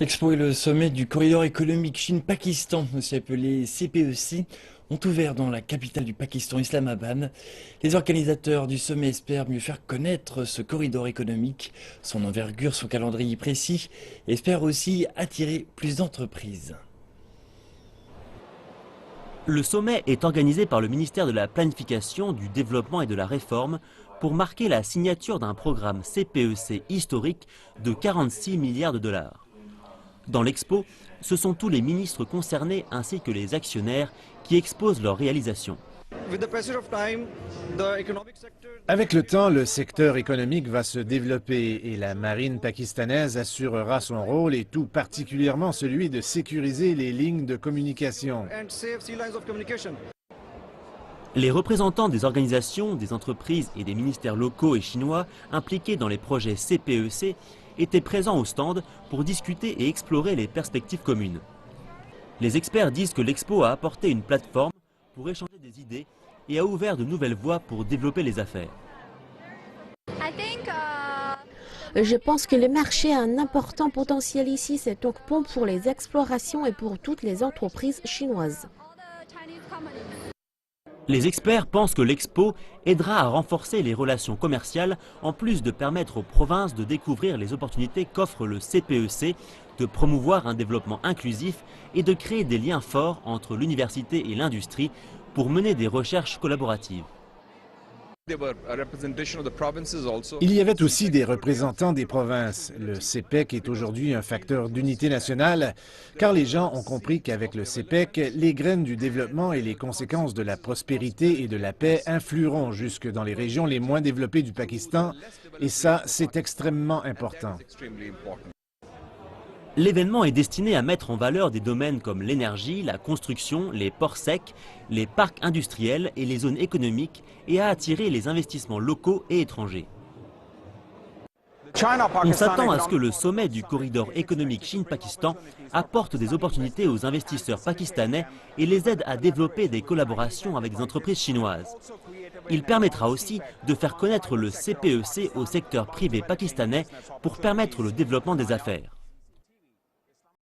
L'Expo et le sommet du corridor économique Chine-Pakistan, aussi appelé CPEC, ont ouvert dans la capitale du Pakistan, Islamabad. Les organisateurs du sommet espèrent mieux faire connaître ce corridor économique, son envergure, son calendrier précis, et espèrent aussi attirer plus d'entreprises. Le sommet est organisé par le ministère de la Planification, du Développement et de la Réforme pour marquer la signature d'un programme CPEC historique de 46 milliards de dollars. Dans l'expo, ce sont tous les ministres concernés ainsi que les actionnaires qui exposent leurs réalisations. Avec le temps, le secteur économique va se développer et la marine pakistanaise assurera son rôle et tout particulièrement celui de sécuriser les lignes de communication. Les représentants des organisations, des entreprises et des ministères locaux et chinois impliqués dans les projets CPEC étaient présents au stand pour discuter et explorer les perspectives communes. Les experts disent que l'expo a apporté une plateforme pour échanger des idées et a ouvert de nouvelles voies pour développer les affaires. Je pense que le marché a un important potentiel ici, c'est donc bon pour les explorations et pour toutes les entreprises chinoises. Les experts pensent que l'expo aidera à renforcer les relations commerciales en plus de permettre aux provinces de découvrir les opportunités qu'offre le CPEC, de promouvoir un développement inclusif et de créer des liens forts entre l'université et l'industrie pour mener des recherches collaboratives. Il y avait aussi des représentants des provinces. Le CPEC est aujourd'hui un facteur d'unité nationale, car les gens ont compris qu'avec le CPEC, les graines du développement et les conséquences de la prospérité et de la paix influeront jusque dans les régions les moins développées du Pakistan, et ça, c'est extrêmement important. L'événement est destiné à mettre en valeur des domaines comme l'énergie, la construction, les ports secs, les parcs industriels et les zones économiques et à attirer les investissements locaux et étrangers. On s'attend à ce que le sommet du corridor économique Chine-Pakistan apporte des opportunités aux investisseurs pakistanais et les aide à développer des collaborations avec des entreprises chinoises. Il permettra aussi de faire connaître le CPEC au secteur privé pakistanais pour permettre le développement des affaires.